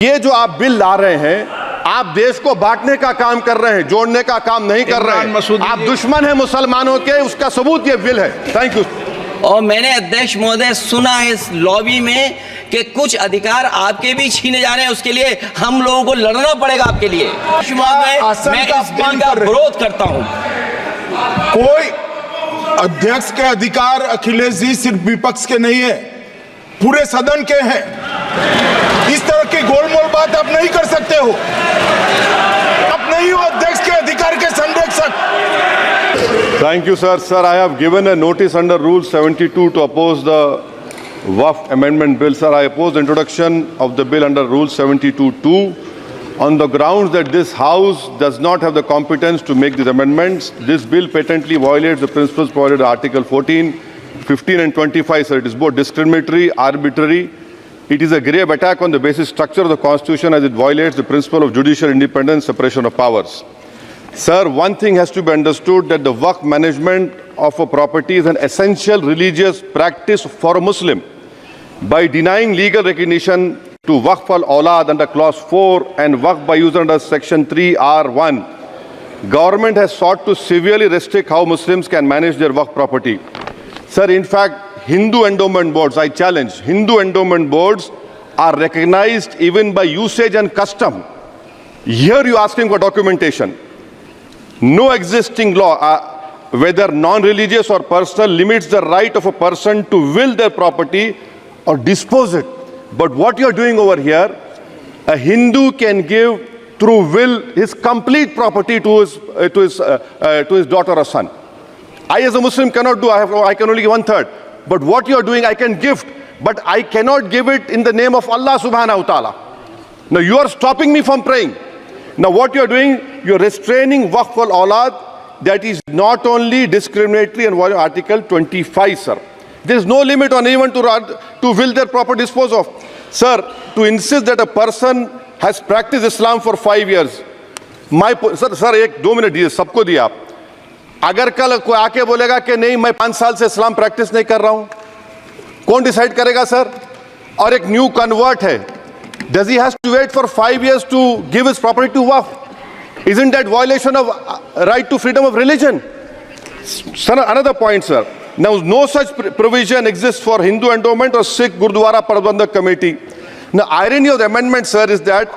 ये जो आप बिल ला रहे हैं, आप देश को बांटने का काम कर रहे हैं, जोड़ने का काम नहीं कर रहे हैं। आप दुश्मन हैं मुसलमानों के, उसका सबूत ये बिल है। Thank you. और मैंने अध्यक्ष महोदय सुना है इस लॉबी में कि कुछ अधिकार आपके भी छीने जा रहे हैं, उसके लिए हम लोगों को लड़ना पड़ेगा आपके लिए। मैं इस बिल का विरोध करता हूं। कोई अध्यक्ष के अधिकार अखिलेश जी सिर्फ विपक्ष के नहीं है, पूरे सदन के हैं। इस तरह की गोलमोल बात आप नहीं कर सकते हो। आप नहीं हो अध्यक्ष के अधिकार के संरक्षक। Thank you, sir. Sir, I have given a notice under Rule 72 to oppose the Waqf Amendment Bill. Sir, I oppose the introduction of the bill under Rule 72(2) on the grounds that this House does not have the competence to make these amendments. This bill patently violates the principles provided in Article 14, 15 and 25, sir. It is both discriminatory, arbitrary. It is a grave attack on the basic structure of the Constitution as it violates the principle of judicial independence, separation of powers. Sir, one thing has to be understood, that the Waqf management of a property is an essential religious practice for a Muslim. By denying legal recognition to Waqf al-Awlad under Clause 4 and Waqf by user under Section 3(r)(1), government has sought to severely restrict how Muslims can manage their Waqf property. Sir, in fact, Hindu endowment boards, I challenge, Hindu endowment boards are recognized even by usage and custom. Here you are asking for documentation. No existing law, whether non-religious or personal, limits the right of a person to will their property or dispose it. But what you are doing over here, a Hindu can give through will his complete property to his daughter or son. I as a Muslim cannot do, I can only give 1/3. But what you are doing, I can gift, but I cannot give it in the name of Allah subhanahu wa ta'ala. Now you are stopping me from praying. Now what you are doing, you are restraining Waqf al-Awlad. That is not only discriminatory and violating Article 25, sir. There is no limit on anyone to will their property dispose of. Sir, to insist that a person has practiced Islam for 5 years. Sir, एक 2 minute दिए, सबको दिया आप। अगर कल कोई आके बोलेगा कि नहीं मैं 5 साल से इस्लाम प्रैक्टिस नहीं कर रहा हूं, कौन डिसाइड करेगा सर? और एक न्यू कन्वर्ट है, does he has to wait for 5 years to give his property to Waqf? Isn't that violation of right to freedom of religion? Sir, another point, sir. Now, no such provision exists for Hindu endowment or Sikh Gurdwara Prabandhak Committee. Now, irony of the amendment, sir, is that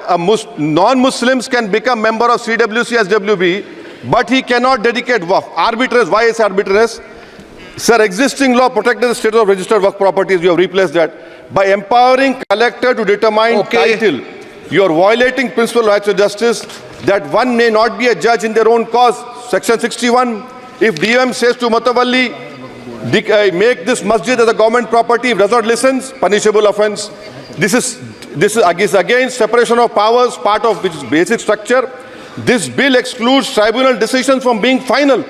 non-Muslims can become member of CWC SWB, but he cannot dedicate Waqf. Arbitrariness. Why is arbitrariness? Sir, existing law protected the status of registered Waqf properties. You have replaced that. By empowering collector to determine title, you are violating principle of rights of justice, that one may not be a judge in their own cause. Section 61, if DOM says to Mutawalli, make this masjid as a government property, if does not listen, punishable offense. This is against separation of powers, part of which is basic structure. This bill excludes tribunal decisions from being final.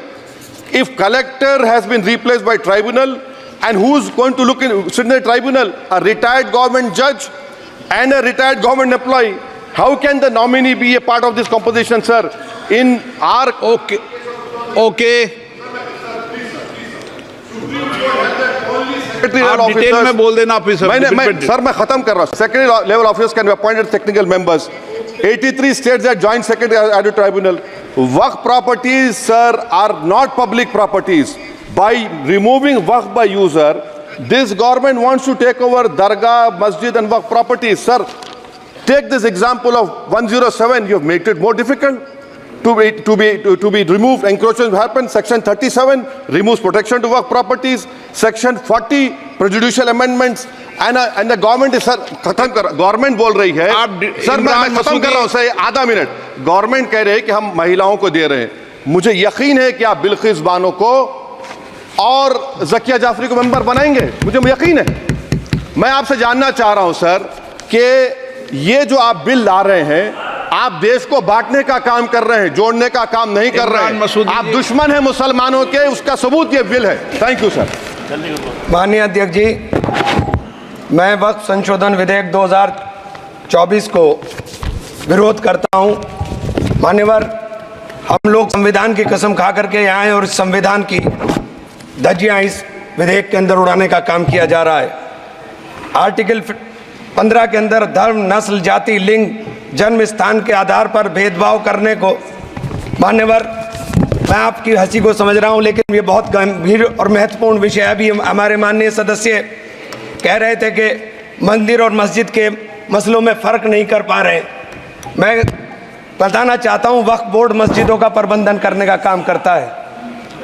If collector has been replaced by tribunal, and who's going to sit in the tribunal? A retired government judge and a retired government employee. How can the nominee be a part of this composition, sir? In our okay आप detail में बोल देना officer. Sir मैं खत्म कर रहा हूं। Secondary level officers can be appointed technical members. 83 states that joint secretary added tribunal. Waqf properties, sir, are not public properties. By removing Waqf by user, this government wants to take over Dargah, Masjid and Waqf properties. Sir, take this example of 107. You have made it more difficult to be removed. Encroachment happens. Section 37 removes protection to Waqf properties. Section 40 prejudicial amendments. And the government is, sir, खत्म कर, government बोल रही है, sir मैं खत्म कर रहा हूं सर, आधा मिनट। गवर्नमेंट कह रहे हैं कि हम महिलाओं को दे रहे हैं। मुझे यकीन है कि आप बिल्किस बानो को और ज़किया जाफरी को मेंबर बनाएंगे, मुझे यकीन है। मैं आपसे जानना चाह रहा हूं सर कि ये जो आप बिल ला रहे हैं, आप देश को बांटने का काम कर रहे हैं, जोड़ने का काम नहीं कर रहे हैं। आप दुश्मन हैं मुसलमानों के, उसका सबूत ये बिल है। Thank you sir. माननीय अध्यक्ष जी, मैं वक्फ संशोधन विधेयक 2024 को विरोध करता हूं। मान्यवर, हम लोग संविधान की कसम खा करके यहाँ आए और इस संविधान की धज्जियां इस विधेयक के अंदर उड़ाने का काम किया जा रहा है। आर्टिकल 15 के अंदर धर्म, नस्ल, जाति, लिंग, जन्म स्थान के आधार पर भेदभाव करने को, मान्यवर मैं आपकी हंसी को समझ रहा हूं, लेकिन ये बहुत गंभीर और महत्वपूर्ण विषय है। अभी हमारे माननीय सदस्य कह रहे थे कि मंदिर और मस्जिद के मसलों में फ़र्क नहीं कर पा रहे। मैं बताना चाहता हूं, वक्फ बोर्ड मस्जिदों का प्रबंधन करने का काम करता है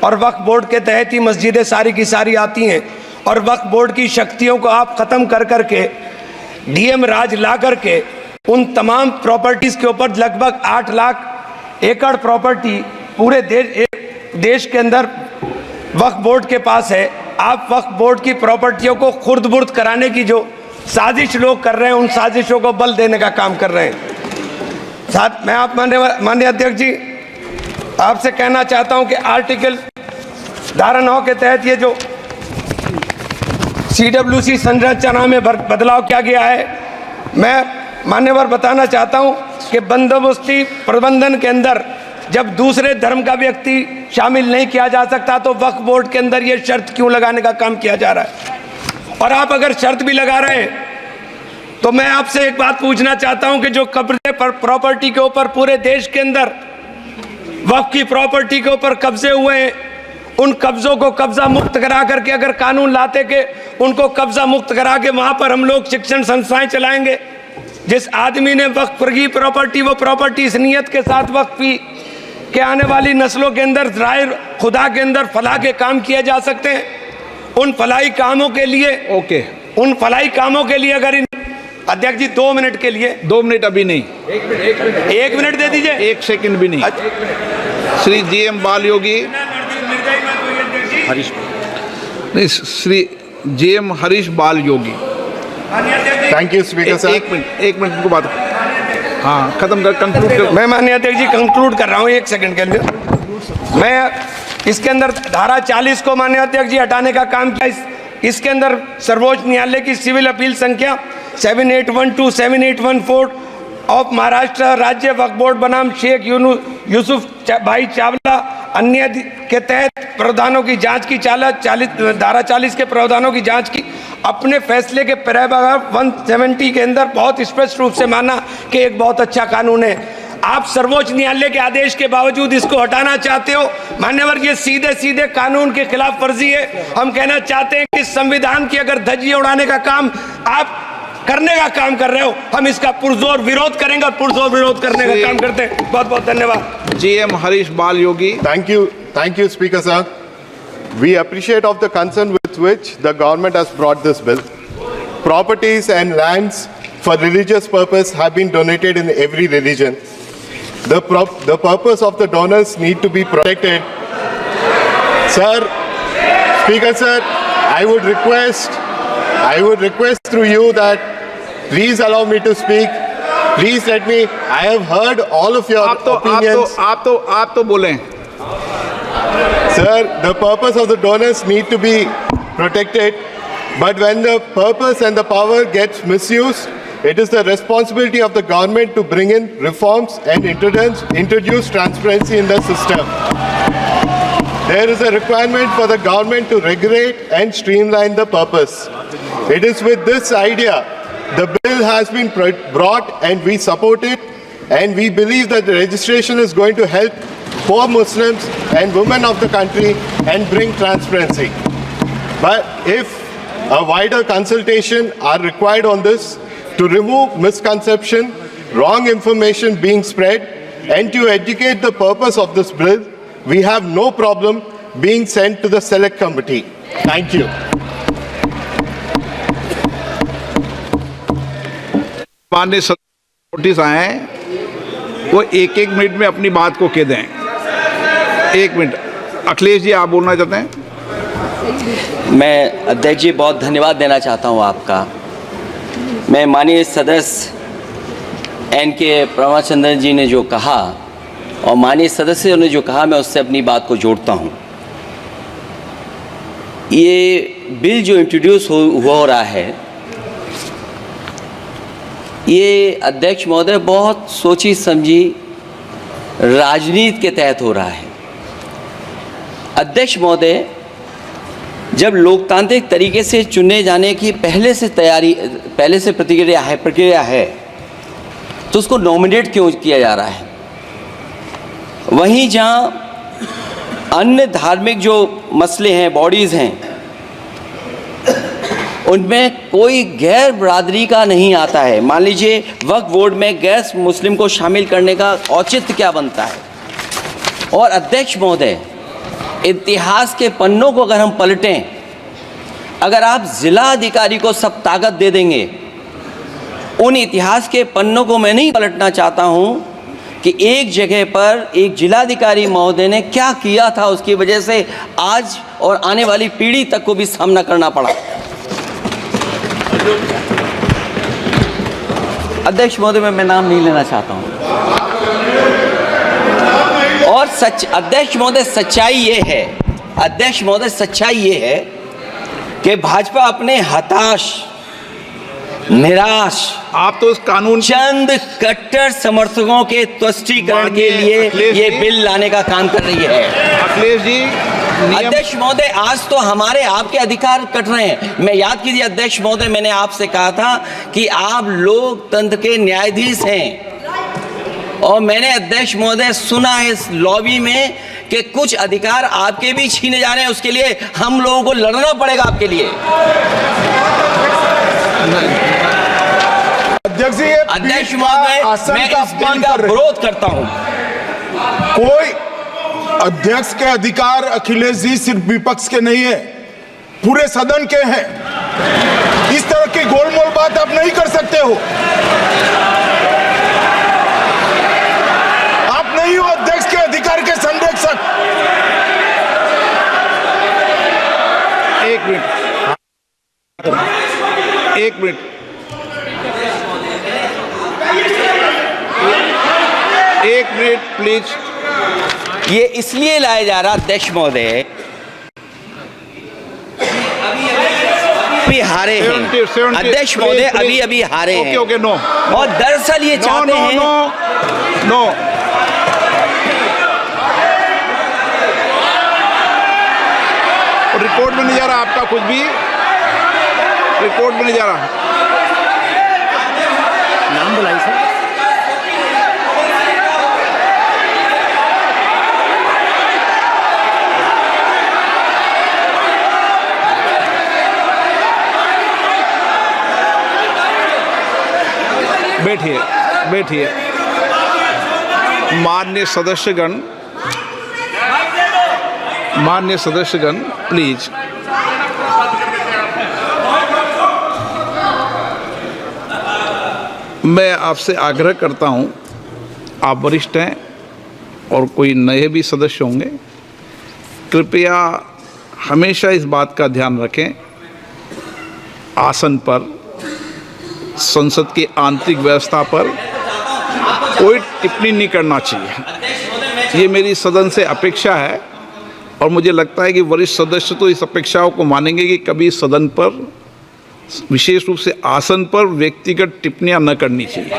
और वक्फ बोर्ड के तहत ही मस्जिदें सारी की सारी आती हैं। और वक्फ बोर्ड की शक्तियों को आप ख़त्म कर करके डीएम राज ला करके उन तमाम प्रॉपर्टीज़ के ऊपर लगभग 8 लाख एकड़ प्रॉपर्टी पूरे देश के अंदर वक्फ बोर्ड के पास है। आप वक्फ बोर्ड की प्रॉपर्टियों को खुर्द बुर्द कराने की जो साजिश लोग कर रहे हैं, उन साजिशों को बल देने का काम कर रहे हैं। साथ मैं आप माननीय अध्यक्ष जी आपसे कहना चाहता हूं कि आर्टिकल धारा 9 के तहत ये जो CWC संरचना में बदलाव किया गया है, मैं मान्यवर बताना चाहता हूं कि बंदोबस्ती प्रबंधन के अंदर जब दूसरे धर्म का व्यक्ति शामिल नहीं किया जा सकता तो वक्फ बोर्ड के अंदर ये शर्त क्यों लगाने का काम किया जा रहा है? और आप अगर शर्त भी लगा रहे हैं तो मैं आपसे एक बात पूछना चाहता हूं कि जो कब्जे पर प्रॉपर्टी के ऊपर पूरे देश के अंदर वक्फ की प्रॉपर्टी के ऊपर कब्जे हुए हैं, उन कब्जों को कब्जा मुक्त करा करके अगर कानून लाते के उनको कब्जा मुक्त करा के वहां पर हम लोग शिक्षण संस्थाएं चलाएंगे। जिस आदमी ने वक्फ की प्रॉपर्टी, वो प्रॉपर्टी इस नियत के साथ वक्फ की कि आने वाली नस्लों के अंदर राय खुदा के अंदर फलाह के काम किए जा सकते हैं। उन फलाही कामों के लिए उन फलाही कामों के लिए अगर इन अध्यक्ष जी 2 मिनट के लिए 2 मिनट अभी नहीं, 1 मिनट दे दीजिए, 1 सेकंड भी नहीं। श्री GM बाल योगी हरीश नहीं, श्री GM हरीश बाल योगी। Thank you, Speaker sir. 1 minute को बात, हाँ खत्म कर, कंक्लूड कर। मैं माननीय अध्यक्ष जी कंक्लूड कर रहा हूँ 1 सेकंड के लिए। मैं इसके अंदर धारा 40 को माननीय अध्यक्ष जी हटाने का काम किया। इसके अंदर सर्वोच्च न्यायालय की सिविल अपील संख्या 7812 7814 ऑफ महाराष्ट्र राज्य वक्फ बोर्ड बनाम शेख यूसुफ भाई चावला अन्य के तहत प्रावधानों की जांच की धारा 40 के प्रावधानों की जांच की। अपने फैसले के पैराग्राफ 170 के अंदर बहुत स्पष्ट रूप से माना कि एक बहुत अच्छा कानून है। आप सर्वोच्च न्यायालय के आदेश के बावजूद इसको हटाना चाहते हो। मान्यवर, ये सीधे सीधे कानून के खिलाफ वर्जी है। हम कहना चाहते हैं कि संविधान की अगर धज्जियां उड़ाने का काम आप करने का काम कर रहे हो, हम इसका पुरजोर विरोध करेंगे और पुरजोर विरोध करने का काम करते हैं। बहुत बहुत धन्यवाद। GM हरीश बाल योगी। Thank you, Speaker sir. We appreciate of the concern with which the government has brought this bill. Properties and lands for religious purpose have been donated in every religion. The purpose of the donors need to be protected. Sir, Speaker sir, I would request through you that please allow me to speak. Please let me. I have heard all of your opinions. आप तो बोलें। Sir, the purpose of the donors need to be protected, but when the purpose and the power gets misused, it is the responsibility of the government to bring in reforms and introduce transparency in the system. There is a requirement for the government to regulate and streamline the purpose. It is with this idea the bill has been brought and we support it, and we believe that the registration is going to help poor Muslims and women of the country and bring transparency. But if a wider consultation are required on this to remove misconception, wrong information being spread, and to educate the purpose of this bill, we have no problem being sent to the select committee. Thank you. माननीय notice आए हैं, वो 1-1 minute में अपनी बात को कह दें। 1 मिनट। अखिलेश जी, आप बोलना चाहते हैं? मैं अध्यक्ष जी बहुत धन्यवाद देना चाहता हूं आपका। मैं माननीय सदस्य NK प्रमाचंद्रन जी ने जो कहा और माननीय सदस्यों ने जो कहा, मैं उससे अपनी बात को जोड़ता हूं। ये बिल जो इंट्रोड्यूस हो रहा है, ये अध्यक्ष महोदय बहुत सोची समझी राजनीति के तहत हो रहा है। अध्यक्ष महोदय, जब लोकतांत्रिक तरीके से चुने जाने की पहले से प्रक्रिया है तो उसको नॉमिनेट क्यों किया जा रहा है? वहीं जहां अन्य धार्मिक जो मसले हैं, बॉडीज़ हैं, उनमें कोई गैर बरादरी का नहीं आता है। मान लीजिए वक्फ बोर्ड में गैर मुस्लिम को शामिल करने का औचित्य क्या बनता है? और अध्यक्ष महोदय, इतिहास के पन्नों को अगर हम पलटें, अगर आप जिला अधिकारी को सब ताकत दे देंगे, उन इतिहास के पन्नों को मैं नहीं पलटना चाहता हूं कि एक जगह पर एक जिलाधिकारी महोदय ने क्या किया था, उसकी वजह से आज और आने वाली पीढ़ी तक को भी सामना करना पड़ा। अध्यक्ष महोदय, मैं नाम नहीं लेना चाहता हूं। और अध्यक्ष महोदय, सच्चाई ये है कि भाजपा अपने हताश, निराश, आप तो इस कानून चंद कट्टर समर्थकों के तुष्टीकरण के लिए ये बिल लाने का काम कर रही है। अखिलेश जी, अध्यक्ष महोदय, आज तो हमारे आपके अधिकार कट रहे हैं। मैं याद कीजिए अध्यक्ष महोदय, मैंने आपसे कहा था कि आप लोकतंत्र के न्यायाधीश हैं, और मैंने अध्यक्ष महोदय सुना है इस लॉबी में कि कुछ अधिकार आपके भी छीने जा रहे हैं। उसके लिए हम लोगों को लड़ना पड़ेगा आपके लिए। अध्यक्ष महोदय, मैं इस बिल का विरोध करता हूं। कोई अध्यक्ष के अधिकार अखिलेश जी सिर्फ विपक्ष के नहीं है, पूरे सदन के हैं। इस तरह की गोलमोल बात आप नहीं कर सकते हो। आप नहीं हो अध्यक्ष के अधिकार के संरक्षक। एक मिनट प्लीज। ये इसलिए लाया जा रहा अध्यक्ष महोदय, अभी हारे हैं अध्यक्ष महोदय, अभी हारे हैं। Okay, no. और दरअसल ये चाहते हैं नो। रिपोर्ट में नहीं जा रहा आपका, कुछ भी रिपोर्ट में नहीं जा रहा। नाम बुलाई सर। बैठिए। माननीय सदस्यगण, प्लीज। मैं आपसे आग्रह करता हूं, आप वरिष्ठ हैं और कोई नए भी सदस्य होंगे, कृपया हमेशा इस बात का ध्यान रखें, आसन पर, संसद की आंतरिक व्यवस्था पर कोई टिप्पणी नहीं करना चाहिए। ये मेरी सदन से अपेक्षा है, और मुझे लगता है कि वरिष्ठ सदस्य तो इस अपेक्षाओं को मानेंगे कि कभी सदन पर, विशेष रूप से आसन पर, व्यक्तिगत टिप्पणियां न करनी चाहिए।